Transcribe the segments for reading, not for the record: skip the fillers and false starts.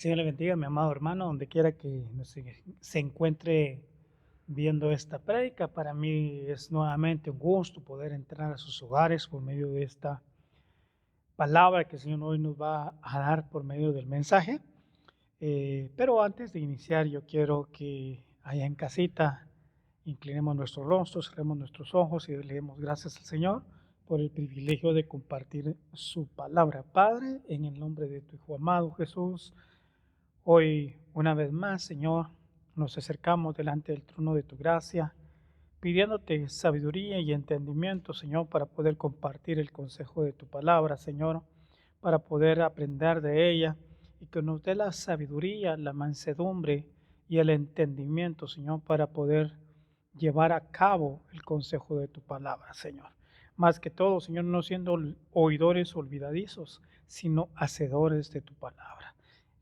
Señor le bendiga, mi amado hermano, donde quiera que se encuentre viendo esta prédica. Para mí es nuevamente un gusto poder entrar a sus hogares por medio de esta palabra que el Señor hoy nos va a dar por medio del mensaje. Pero antes de iniciar, yo quiero que allá en casita inclinemos nuestros rostros, cerremos nuestros ojos y le demos gracias al Señor por el privilegio de compartir su palabra. Padre, en el nombre de tu Hijo amado Jesús, hoy, una vez más, Señor, nos acercamos delante del trono de tu gracia, pidiéndote sabiduría y entendimiento, Señor, para poder compartir el consejo de tu palabra, Señor, para poder aprender de ella y que nos dé la sabiduría, la mansedumbre y el entendimiento, Señor, para poder llevar a cabo el consejo de tu palabra, Señor. Más que todo, Señor, no siendo oidores olvidadizos, sino hacedores de tu palabra.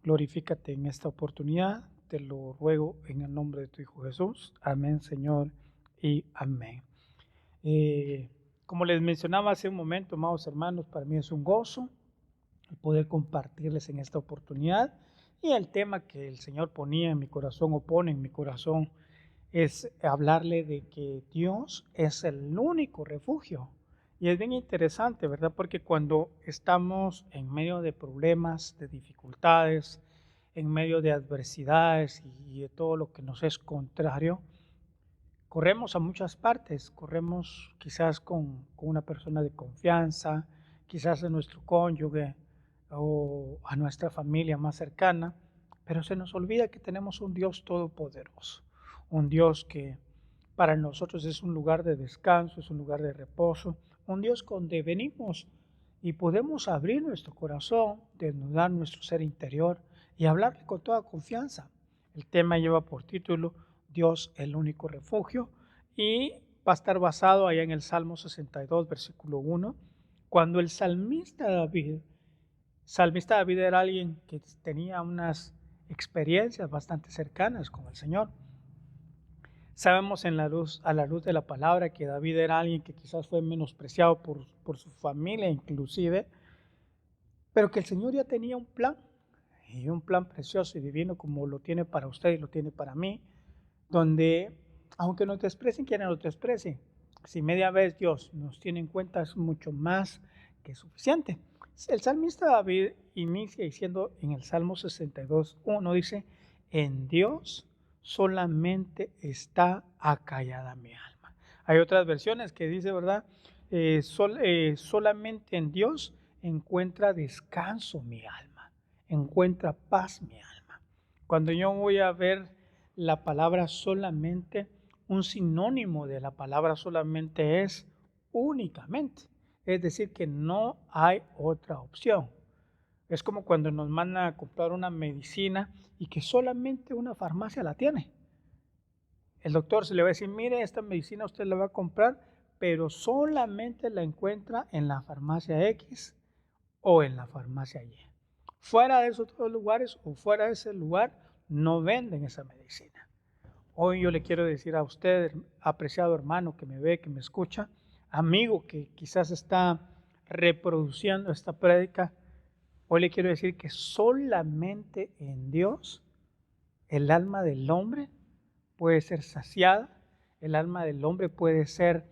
Glorifícate en esta oportunidad, te lo ruego en el nombre de tu Hijo Jesús. Amén, Señor, y amén. Como les mencionaba hace un momento, amados hermanos, para mí es un gozo el poder compartirles en esta oportunidad. Y el tema que el Señor ponía en mi corazón o pone en mi corazón es hablarle de que Dios es el único refugio. Y es bien interesante, ¿verdad? Porque cuando estamos en medio de problemas, de dificultades, en medio de adversidades y de todo lo que nos es contrario, corremos a muchas partes. Corremos quizás con una persona de confianza, quizás a nuestro cónyuge o a nuestra familia más cercana, pero se nos olvida que tenemos un Dios todopoderoso, un Dios que para nosotros es un lugar de descanso, es un lugar de reposo, un Dios donde venimos y podemos abrir nuestro corazón, desnudar nuestro ser interior y hablarle con toda confianza. El tema lleva por título Dios el único refugio y va a estar basado allá en el Salmo 62, versículo 1, cuando el salmista David era alguien que tenía unas experiencias bastante cercanas con el Señor. Sabemos a la luz de la palabra que David era alguien que quizás fue menospreciado por su familia inclusive, pero que el Señor ya tenía un plan, y un plan precioso y divino como lo tiene para usted y lo tiene para mí, donde aunque nos desprecien, quienes nos desprecien, si media vez Dios nos tiene en cuenta es mucho más que suficiente. El salmista David inicia diciendo en el Salmo 62:1, dice: en Dios solamente está acallada mi alma. Hay otras versiones que dice, ¿verdad? Solamente en Dios encuentra descanso mi alma, encuentra paz mi alma. Cuando yo voy a ver la palabra solamente, un sinónimo de la palabra solamente es únicamente. Es decir, que no hay otra opción. Es como cuando nos mandan a comprar una medicina y que solamente una farmacia la tiene. El doctor se le va a decir: mire, esta medicina usted la va a comprar, pero solamente la encuentra en la farmacia X o en la farmacia Y. Fuera de esos dos lugares o fuera de ese lugar no venden esa medicina. Hoy yo le quiero decir a usted, apreciado hermano que me ve, que me escucha, amigo que quizás está reproduciendo esta prédica, hoy le quiero decir que solamente en Dios el alma del hombre puede ser saciada, el alma del hombre puede ser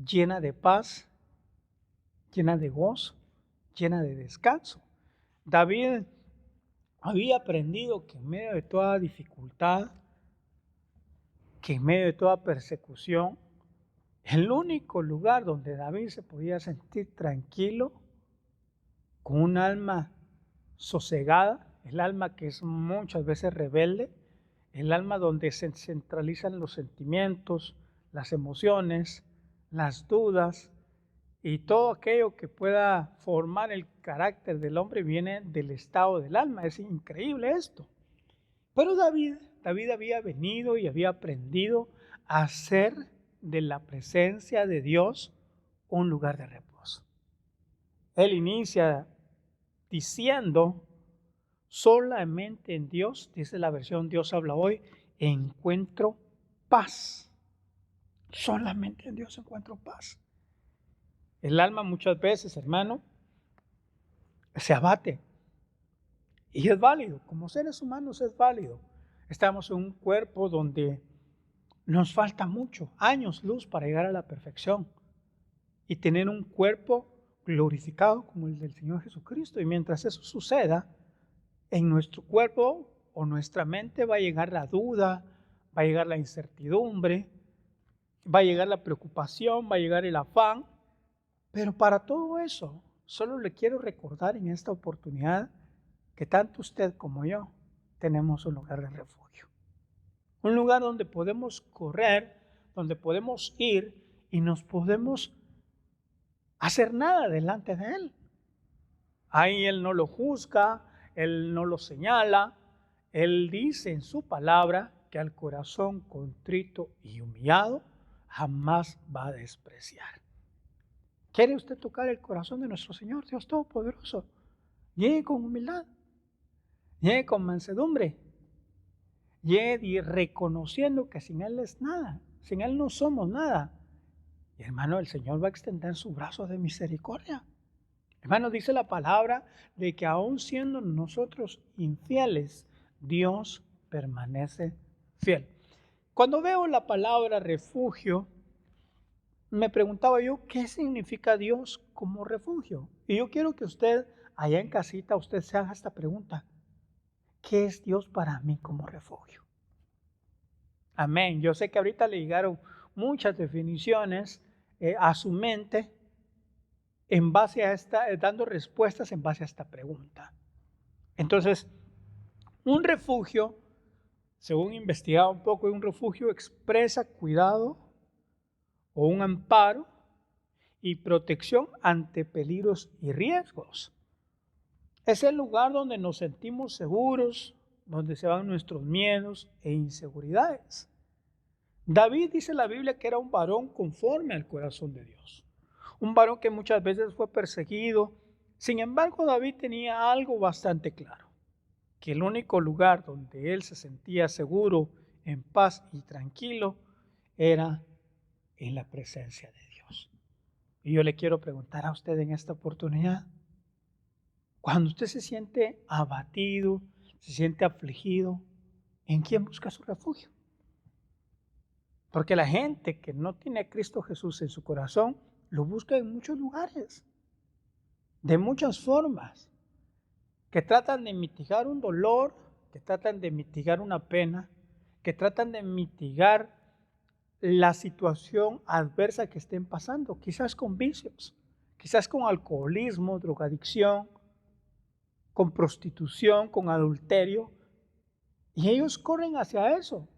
llena de paz, llena de gozo, llena de descanso. David había aprendido que en medio de toda dificultad, que en medio de toda persecución, el único lugar donde David se podía sentir tranquilo, con un alma sosegada, el alma que es muchas veces rebelde, el alma donde se centralizan los sentimientos, las emociones, las dudas y todo aquello que pueda formar el carácter del hombre viene del estado del alma. Es increíble esto. Pero David había venido y había aprendido a hacer de la presencia de Dios un lugar de reposo. Él inicia diciendo: solamente en Dios, dice la versión Dios habla hoy, encuentro paz. Solamente en Dios encuentro paz. El alma muchas veces, hermano, se abate Y es válido, como seres humanos es válido. Estamos en un cuerpo donde nos falta mucho, años luz para llegar a la perfección y tener un cuerpo glorificado como el del Señor Jesucristo. Y mientras eso suceda, en nuestro cuerpo o nuestra mente va a llegar la duda, va a llegar la incertidumbre, va a llegar la preocupación, va a llegar el afán. Pero para todo eso, solo le quiero recordar en esta oportunidad que tanto usted como yo tenemos un lugar de refugio. Un lugar donde podemos correr, donde podemos ir y nos podemos hacer nada delante de Él. Ahí Él no lo juzga, Él no lo señala. Él dice en su palabra que al corazón contrito y humillado jamás va a despreciar. ¿Quiere usted tocar el corazón de nuestro Señor, Dios Todopoderoso? Llegue con humildad, llegue con mansedumbre, llegue reconociendo que sin Él es nada, sin Él no somos nada. Y hermano, el Señor va a extender su brazo de misericordia. Hermano, dice la palabra de que aun siendo nosotros infieles, Dios permanece fiel. Cuando veo la palabra refugio, me preguntaba yo, ¿qué significa Dios como refugio? Y yo quiero que usted, allá en casita, usted se haga esta pregunta. ¿Qué es Dios para mí como refugio? Amén. Yo sé que ahorita le llegaron muchas definiciones a su mente en base a esta, dando respuestas en base a esta pregunta. Entonces, un refugio, según investigado un poco, un refugio expresa cuidado o un amparo y protección ante peligros y riesgos. Es el lugar donde nos sentimos seguros, donde se van nuestros miedos e inseguridades. David dice en la Biblia que era un varón conforme al corazón de Dios. Un varón que muchas veces fue perseguido. Sin embargo, David tenía algo bastante claro, que el único lugar donde él se sentía seguro, en paz y tranquilo, era en la presencia de Dios. Y yo le quiero preguntar a usted en esta oportunidad, cuando usted se siente abatido, se siente afligido, ¿en quién busca su refugio? Porque la gente que no tiene a Cristo Jesús en su corazón, lo busca en muchos lugares, de muchas formas, que tratan de mitigar un dolor, que tratan de mitigar una pena, que tratan de mitigar la situación adversa que estén pasando, quizás con vicios, quizás con alcoholismo, drogadicción, con prostitución, con adulterio, y ellos corren hacia eso.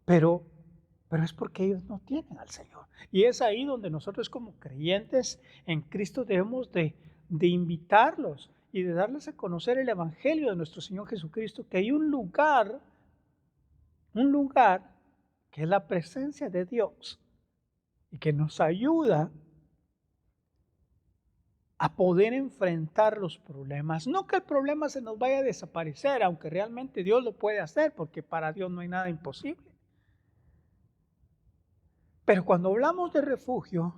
Pero es porque ellos no tienen al Señor. Y es ahí donde nosotros como creyentes en Cristo debemos de invitarlos y de darles a conocer el Evangelio de nuestro Señor Jesucristo, que hay un lugar que es la presencia de Dios y que nos ayuda a poder enfrentar los problemas. No que el problema se nos vaya a desaparecer, aunque realmente Dios lo puede hacer, porque para Dios no hay nada imposible. Pero cuando hablamos de refugio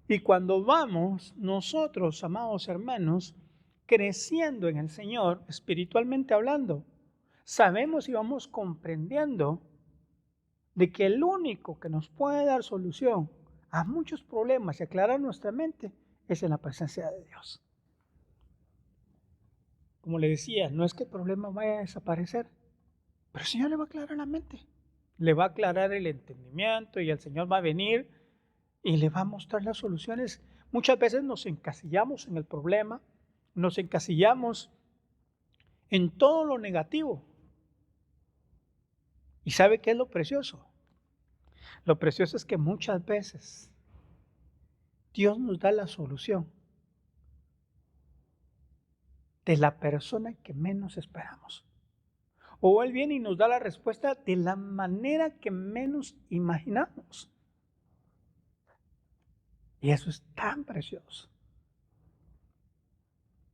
y cuando vamos nosotros, amados hermanos, creciendo en el Señor, espiritualmente hablando, sabemos y vamos comprendiendo de que el único que nos puede dar solución a muchos problemas y aclarar nuestra mente es en la presencia de Dios. Como le decía, no es que el problema vaya a desaparecer, pero el Señor le va a aclarar la mente, le va a aclarar el entendimiento y el Señor va a venir y le va a mostrar las soluciones. Muchas veces nos encasillamos en el problema, nos encasillamos en todo lo negativo. ¿Y sabe qué es lo precioso? Lo precioso es que muchas veces Dios nos da la solución de la persona que menos esperamos. O Él viene y nos da la respuesta de la manera que menos imaginamos. Y eso es tan precioso.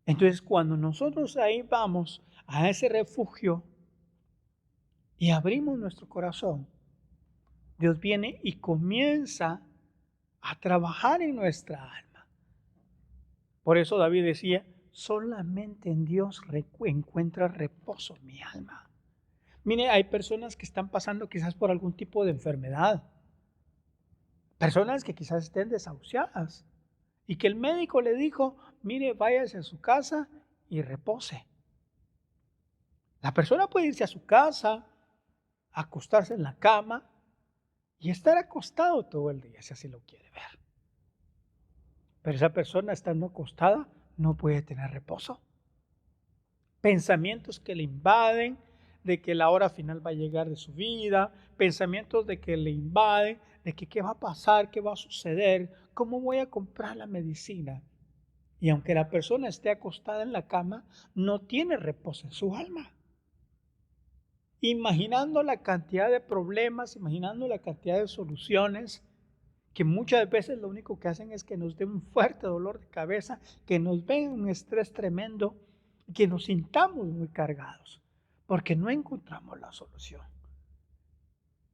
Entonces, cuando nosotros ahí vamos a ese refugio y abrimos nuestro corazón, Dios viene y comienza a trabajar en nuestra alma. Por eso David decía, solamente en Dios encuentra reposo mi alma. Mire, hay personas que están pasando quizás por algún tipo de enfermedad. Personas que quizás estén desahuciadas. Y que el médico le dijo, mire, váyase a su casa y repose. La persona puede irse a su casa, acostarse en la cama y estar acostado todo el día, si así lo quiere ver. Pero esa persona estando acostada no puede tener reposo. Pensamientos que le invaden, de que la hora final va a llegar de su vida, pensamientos de que le invaden, de que qué va a pasar, qué va a suceder, cómo voy a comprar la medicina. Y aunque la persona esté acostada en la cama, no tiene reposo en su alma. Imaginando la cantidad de problemas, imaginando la cantidad de soluciones, que muchas veces lo único que hacen es que nos den un fuerte dolor de cabeza, que nos den un estrés tremendo, que nos sintamos muy cargados, porque no encontramos la solución.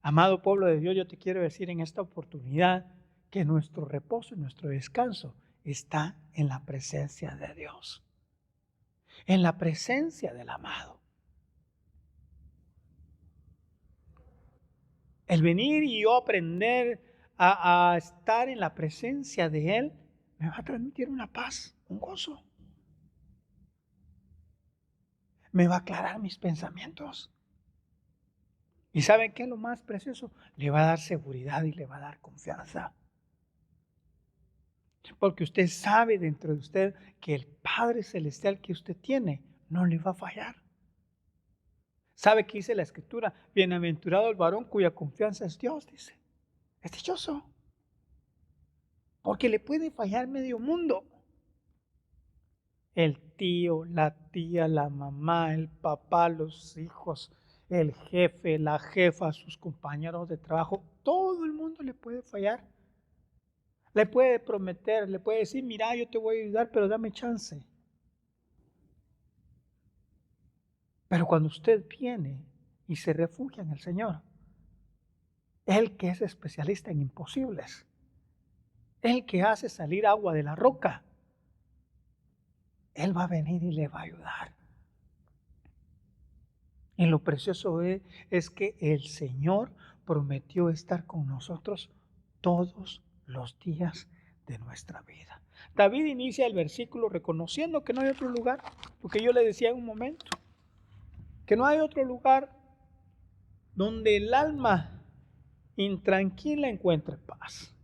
Amado pueblo de Dios, yo te quiero decir en esta oportunidad que nuestro reposo y nuestro descanso está en la presencia de Dios, en la presencia del amado. El venir y yo aprender a estar en la presencia de Él me va a transmitir una paz, un gozo. Me va a aclarar mis pensamientos. ¿Y saben qué es lo más precioso? Le va a dar seguridad y le va a dar confianza. Porque usted sabe dentro de usted que el Padre Celestial que usted tiene no le va a fallar. ¿Sabe qué dice la Escritura? Bienaventurado el varón cuya confianza es Dios, dice. Es dichoso. Porque le puede fallar medio mundo. El tío, la tía, la mamá, el papá, los hijos, el jefe, la jefa, sus compañeros de trabajo. Todo el mundo le puede fallar. Le puede prometer, le puede decir, mira, yo te voy a ayudar, pero dame chance. Pero cuando usted viene y se refugia en el Señor, Él que es especialista en imposibles, Él que hace salir agua de la roca, Él va a venir y le va a ayudar. Y lo precioso es que el Señor prometió estar con nosotros todos los días de nuestra vida. David inicia el versículo reconociendo que no hay otro lugar, porque yo le decía en un momento, que no hay otro lugar donde el alma intranquila encuentre paz.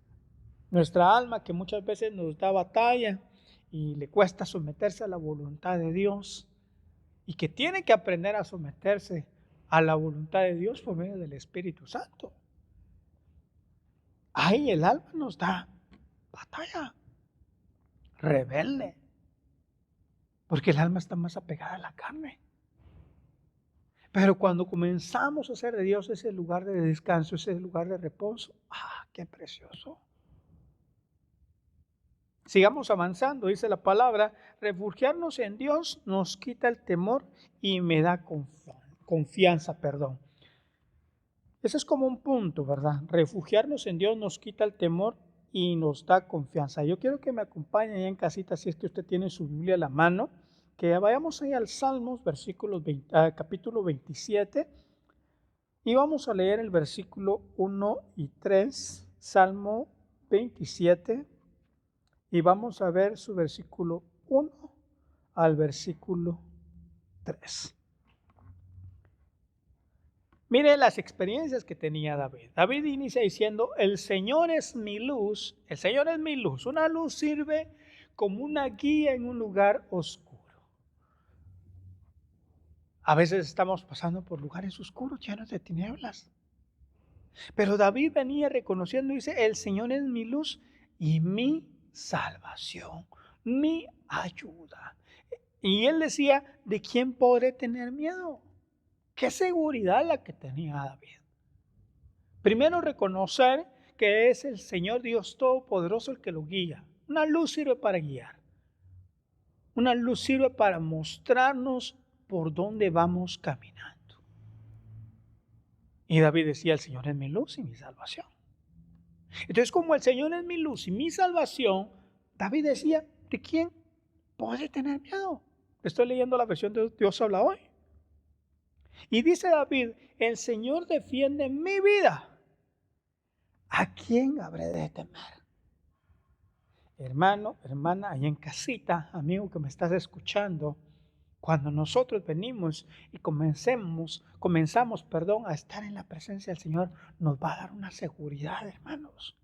Nuestra alma que muchas veces nos da batalla y le cuesta someterse a la voluntad de Dios y que tiene que aprender a someterse a la voluntad de Dios por medio del Espíritu Santo. Ahí el alma nos da batalla, rebelde, porque el alma está más apegada a la carne. Pero cuando comenzamos a hacer de Dios ese lugar de descanso, ese lugar de reposo, qué precioso. Sigamos avanzando, dice la palabra, refugiarnos en Dios nos quita el temor y me da confianza. Ese es como un punto, ¿verdad? Refugiarnos en Dios nos quita el temor y nos da confianza. Yo quiero que me acompañen en casita, si es que usted tiene su Biblia a la mano, que vayamos ahí al Salmos, capítulo 27, y vamos a leer el versículo 1 y 3, Salmo 27, y vamos a ver su versículo 1 al versículo 3. Mire las experiencias que tenía David. David inicia diciendo, el Señor es mi luz, el Señor es mi luz. Una luz sirve como una guía en un lugar oscuro. A veces estamos pasando por lugares oscuros, llenos de tinieblas. Pero David venía reconociendo, dice, el Señor es mi luz y mi salvación, mi ayuda. Y él decía, ¿de quién podré tener miedo? Qué seguridad la que tenía David. Primero reconocer que es el Señor Dios Todopoderoso el que lo guía. Una luz sirve para guiar. Una luz sirve para mostrarnos por dónde vamos caminando. Y David decía, el Señor es mi luz y mi salvación. Entonces, como el Señor es mi luz y mi salvación, David decía, ¿de quién puede tener miedo. Estoy leyendo la versión de Dios habla hoy. Y dice David, el Señor defiende mi vida. ¿A quién habré de temer? Hermano, hermana, allá en casita, amigo que me estás escuchando, cuando nosotros venimos y comenzamos, a estar en la presencia del Señor, nos va a dar una seguridad, hermanos.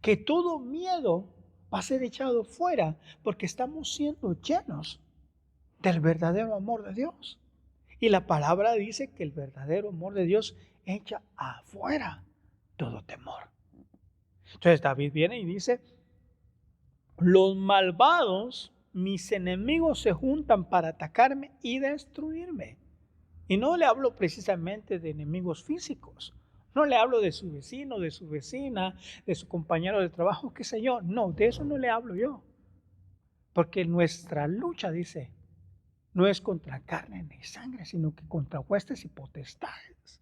Que todo miedo va a ser echado fuera porque estamos siendo llenos del verdadero amor de Dios. Y la palabra dice que el verdadero amor de Dios echa afuera todo temor. Entonces David viene y dice, los malvados, mis enemigos, se juntan para atacarme y destruirme. Y no le hablo precisamente de enemigos físicos. No le hablo de su vecino, de su vecina, de su compañero de trabajo, qué sé yo. No, de eso no le hablo yo. Porque nuestra lucha, dice, no es contra carne ni sangre, sino que contra huestes y potestades.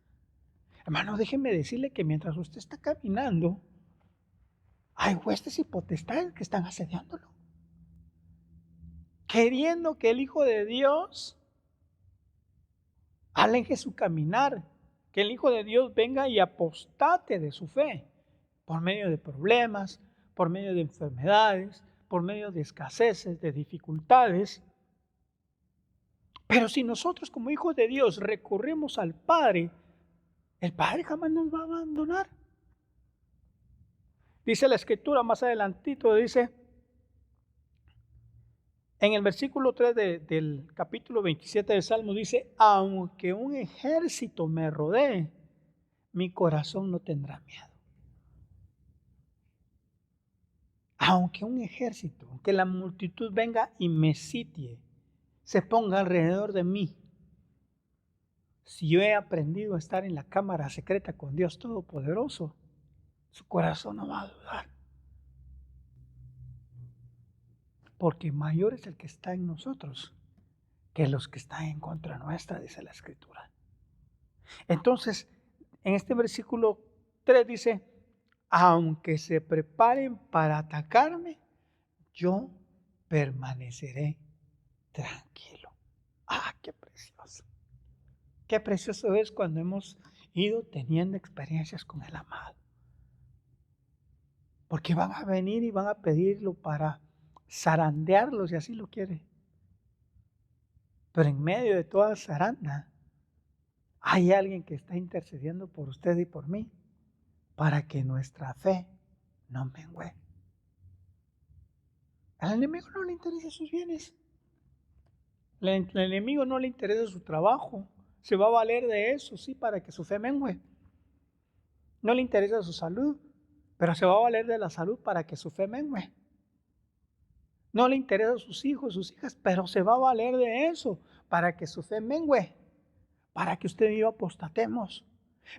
Hermano, déjeme decirle que mientras usted está caminando, hay huestes y potestades que están asediándolo. Queriendo que el Hijo de Dios aleje su caminar, que el Hijo de Dios venga y apostate de su fe, por medio de problemas, por medio de enfermedades, por medio de escaseces, de dificultades. Pero si nosotros como hijos de Dios recurrimos al Padre, el Padre jamás nos va a abandonar. Dice la Escritura más adelantito, dice, en el versículo 3 del capítulo 27 del Salmo, dice, aunque un ejército me rodee, mi corazón no tendrá miedo. Aunque un ejército, aunque la multitud venga y me sitie, se ponga alrededor de mí, si yo he aprendido a estar en la cámara secreta con Dios Todopoderoso, su corazón no va a dudar. Porque mayor es el que está en nosotros que los que están en contra nuestra, dice la Escritura. Entonces, en este versículo 3 dice, aunque se preparen para atacarme, yo permaneceré tranquilo. ¡Ah, qué precioso! Qué precioso es cuando hemos ido teniendo experiencias con el amado. Porque van a venir y van a pedirlo para zarandearlos, si así lo quiere. Pero en medio de toda zaranda, hay alguien que está intercediendo por usted y por mí para que nuestra fe no mengüe. Al enemigo no le interesan sus bienes. Al enemigo no le interesa su trabajo. Se va a valer de eso, sí, para que su fe mengüe. No le interesa su salud, pero se va a valer de la salud para que su fe mengüe. No le interesan sus hijos, sus hijas, pero se va a valer de eso para que su fe mengüe, para que usted y yo apostatemos.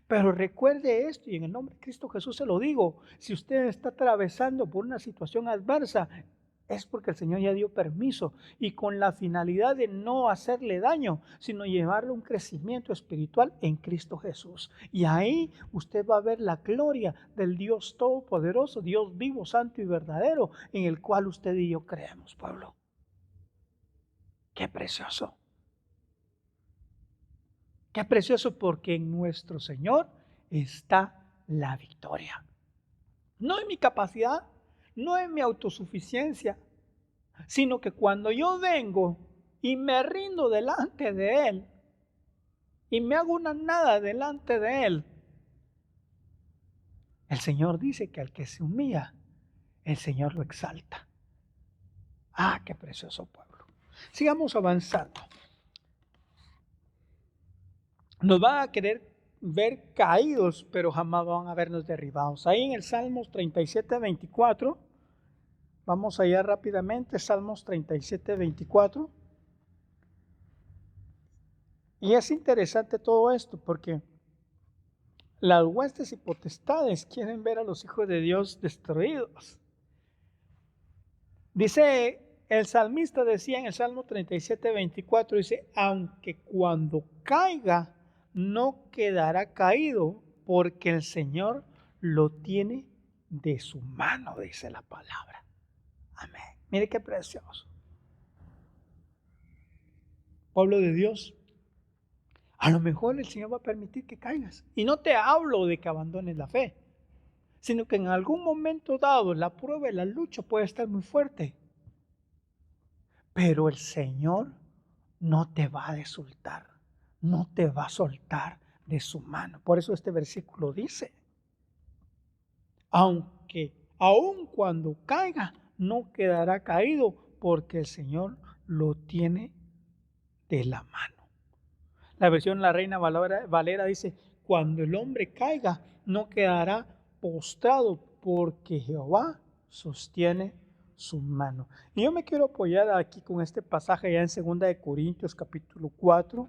Pero recuerde esto, y en el nombre de Cristo Jesús se lo digo, si usted está atravesando por una situación adversa, es porque el Señor ya dio permiso y con la finalidad de no hacerle daño, sino llevarle un crecimiento espiritual en Cristo Jesús. Y ahí usted va a ver la gloria del Dios Todopoderoso, Dios vivo, santo y verdadero, en el cual usted y yo creemos, pueblo. ¡Qué precioso! ¡Qué precioso! Porque en nuestro Señor está la victoria. No en mi capacidad, no en mi autosuficiencia, sino que cuando yo vengo y me rindo delante de Él y me hago una nada delante de Él, el Señor dice que al que se humilla, el Señor lo exalta. ¡Ah, qué precioso pueblo! Sigamos avanzando. Nos van a querer ver caídos, pero jamás van a vernos derribados. Ahí en el Salmos 37, 24, vamos allá rápidamente, Salmos 37, 24. Y es interesante todo esto porque las huestes y potestades quieren ver a los hijos de Dios destruidos. Dice, el salmista decía en el Salmo 37, 24, dice, aunque cuando caiga no quedará caído porque el Señor lo tiene de su mano, dice la palabra. Amén. Mire qué precioso. pueblo de Dios, a lo mejor el Señor va a permitir que caigas. Y no te hablo de que abandones la fe, sino que en algún momento dado la prueba y la lucha puede estar muy fuerte. Pero el Señor no te va a soltar, no te va a soltar de su mano. Por eso este versículo dice, aun cuando caiga, no quedará caído, porque el Señor lo tiene de la mano. La versión La Reina Valera dice, cuando el hombre caiga, no quedará postrado, porque Jehová sostiene su mano. Y yo me quiero apoyar aquí con este pasaje ya en 2 Corintios capítulo 4,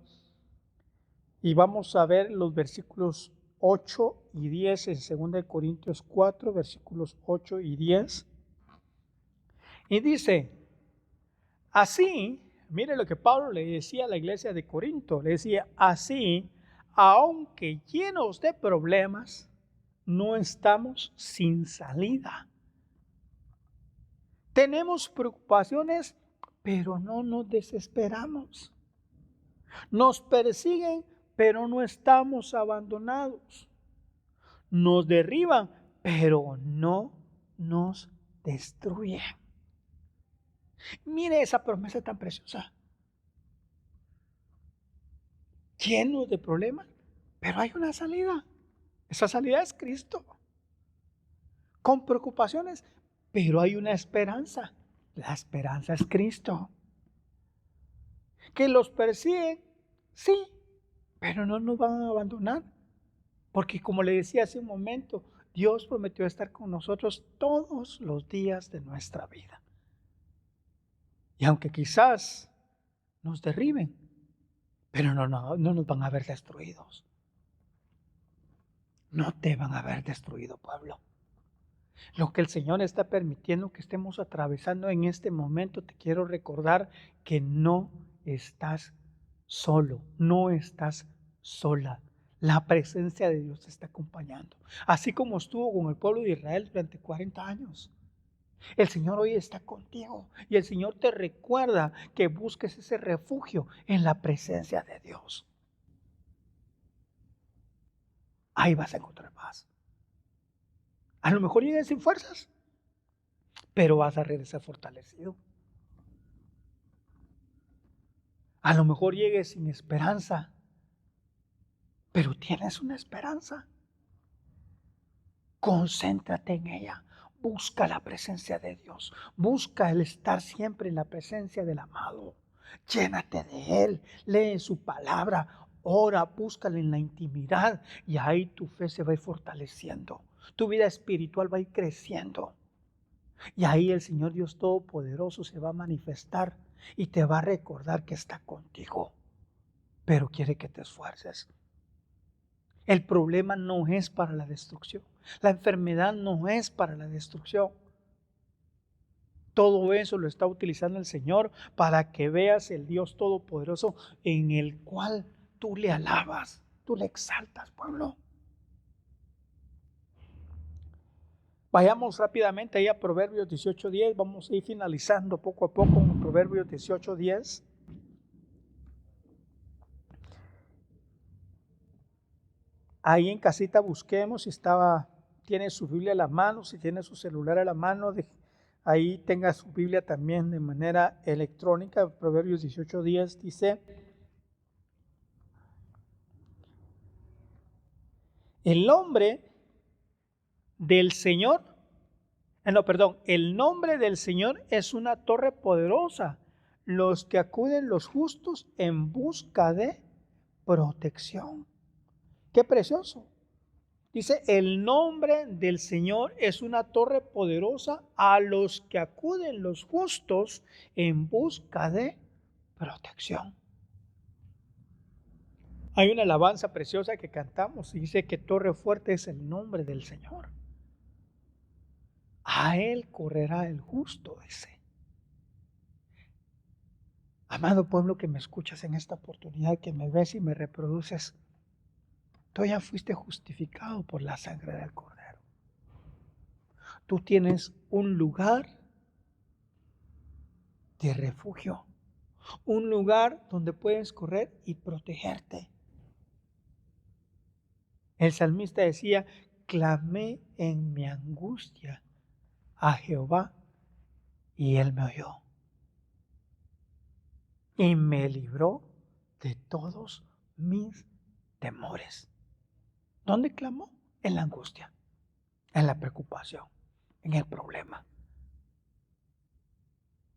y vamos a ver los versículos 8 y 10 en 2 Corintios 4, versículos 8 y 10. Y dice, así, mire lo que Pablo le decía a la iglesia de Corinto, le decía, así, aunque llenos de problemas, no estamos sin salida. Tenemos preocupaciones, pero no nos desesperamos. Nos persiguen, pero no estamos abandonados. Nos derriban, pero no nos destruyen. Mire esa promesa tan preciosa. Llenos de problemas, pero hay una salida. Esa salida es Cristo. Con preocupaciones, pero hay una esperanza. La esperanza es Cristo. Que los persiguen, sí, pero no nos van a abandonar. Porque como le decía hace un momento, Dios prometió estar con nosotros todos los días de nuestra vida. Y aunque quizás nos derriben, pero no nos van a ver destruidos. No te van a ver destruido, pueblo. Lo que el Señor está permitiendo que estemos atravesando en este momento, te quiero recordar que no estás solo, no estás sola. La presencia de Dios te está acompañando. Así como estuvo con el pueblo de Israel durante 40 años. El Señor hoy está contigo y el Señor te recuerda que busques ese refugio en la presencia de Dios. Ahí vas a encontrar paz. A lo mejor llegues sin fuerzas, pero vas a regresar fortalecido. A lo mejor llegues sin esperanza, pero tienes una esperanza. Concéntrate en ella. Busca la presencia de Dios. Busca el estar siempre en la presencia del amado. Llénate de Él. Lee su palabra. Ora, búscala en la intimidad. Y ahí tu fe se va a ir fortaleciendo. Tu vida espiritual va a ir creciendo. Y ahí el Señor Dios Todopoderoso se va a manifestar y te va a recordar que está contigo. Pero quiere que te esfuerces. El problema no es para la destrucción. La enfermedad no es para la destrucción. Todo eso lo está utilizando el Señor para que veas el Dios Todopoderoso en el cual tú le alabas, tú le exaltas, pueblo. Vayamos rápidamente ahí a Proverbios 18:10. Vamos a ir finalizando poco a poco en Proverbios 18:10. Ahí en casita busquemos si tiene su Biblia a la mano, si tiene su celular a la mano, ahí tenga su Biblia también de manera electrónica. Proverbios 18:10 dice, el nombre del Señor, el nombre del Señor es una torre poderosa. Los que acuden los justos en busca de protección. Qué precioso. Dice, el nombre del Señor es una torre poderosa a los que acuden los justos en busca de protección. Hay una alabanza preciosa que cantamos y dice que torre fuerte es el nombre del Señor. A Él correrá el justo, dice. Amado pueblo que me escuchas en esta oportunidad, que me ves y me reproduces, tú ya fuiste justificado por la sangre del Cordero. Tú tienes un lugar de refugio. un lugar donde puedes correr y protegerte. El salmista decía, clamé en mi angustia a Jehová y él me oyó y me libró de todos mis temores. ¿Dónde clamó? En la angustia, en la preocupación, en el problema.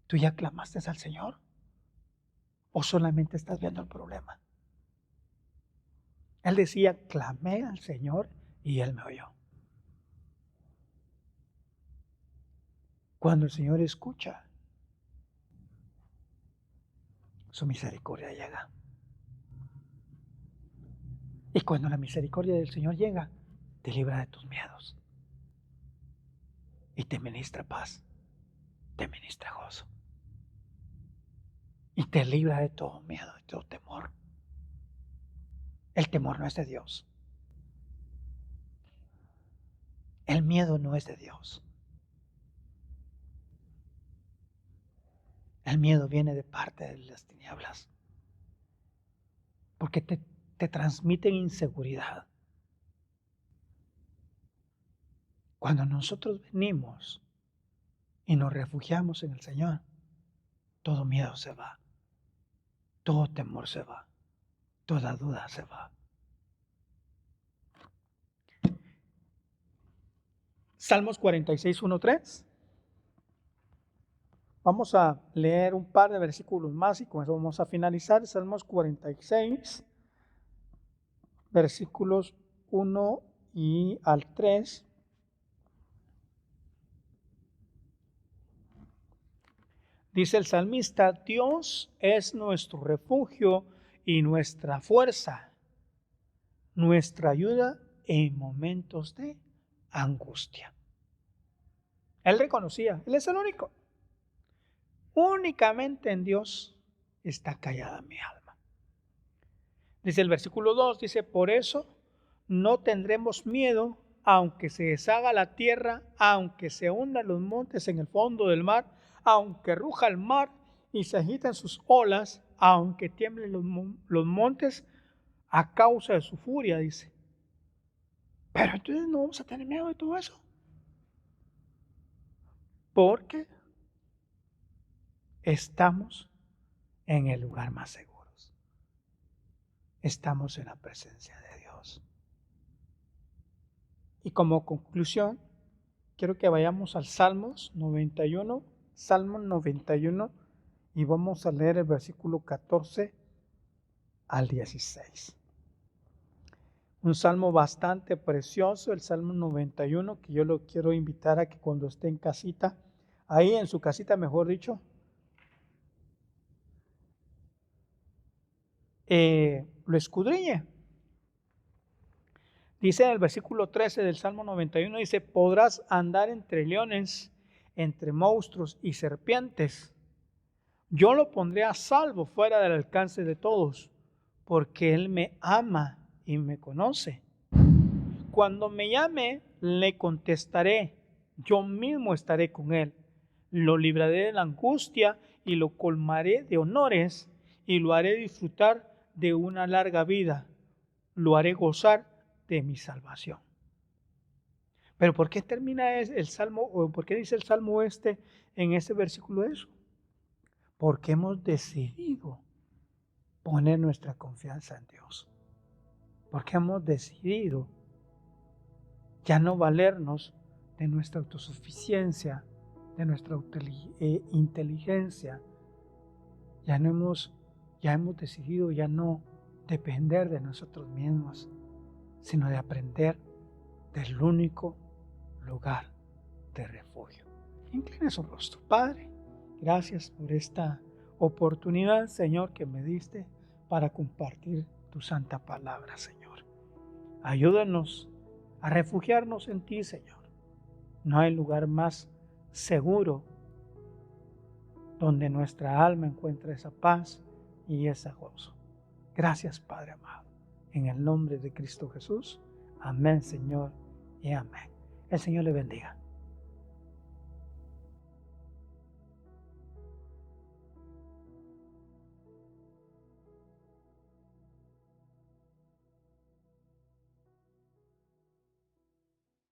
¿Tú ya clamaste al Señor? ¿O solamente estás viendo el problema? Él decía, clamé al Señor y él me oyó. Cuando el Señor escucha, su misericordia llega. Y cuando la misericordia del Señor llega, te libra de tus miedos. Y te ministra paz, te ministra gozo. Y te libra de todo miedo, de todo temor. El temor no es de Dios. El miedo no es de Dios. El miedo viene de parte de las tinieblas. Porque te transmiten inseguridad. Cuando nosotros venimos y nos refugiamos en el Señor, todo miedo se va. Todo temor se va. Toda duda se va. Salmos 46, 1-3. Vamos a leer un par de versículos más y con eso vamos a finalizar. Salmos 46, versículos 1 y al 3. Dice el salmista, Dios es nuestro refugio y nuestra fuerza, nuestra ayuda en momentos de angustia. Él reconocía, Él es el único. Únicamente en Dios está callada mi alma. Dice el versículo 2, dice, por eso no tendremos miedo, aunque se deshaga la tierra, aunque se hundan los montes en el fondo del mar, aunque ruja el mar y se agiten sus olas, aunque tiemblen los montes a causa de su furia, dice. Pero entonces no vamos a tener miedo de todo eso. Porque estamos en el lugar más seguro. Estamos en la presencia de Dios. Y como conclusión, quiero que vayamos al Salmos 91, y vamos a leer el versículo 14 al 16. Un salmo bastante precioso, el Salmo 91, que yo lo quiero invitar a que cuando esté en casita, ahí en su casita, mejor dicho, lo escudriñe. Dice en el versículo 13 del Salmo 91, dice, podrás andar entre leones, entre monstruos y serpientes. Yo lo pondré a salvo fuera del alcance de todos, porque Él me ama y me conoce. Cuando me llame, le contestaré. Yo mismo estaré con Él. Lo libraré de la angustia y lo colmaré de honores y lo haré disfrutar de una larga vida. Lo haré gozar de mi salvación. Pero ¿por qué termina el salmo, o por qué dice el salmo en ese versículo eso? Porque hemos decidido poner nuestra confianza en Dios. Porque hemos decidido ya no valernos de nuestra autosuficiencia, de nuestra inteligencia. Ya hemos decidido ya no depender de nosotros mismos, sino de aprender del único lugar de refugio. Inclina su rostro. Padre, gracias por esta oportunidad, Señor, que me diste para compartir tu santa palabra, Señor. Ayúdanos a refugiarnos en ti, Señor. No hay lugar más seguro donde nuestra alma encuentra esa paz y ese gozo. Gracias, Padre amado. En el nombre de Cristo Jesús. Amén, Señor, y amén. El Señor le bendiga.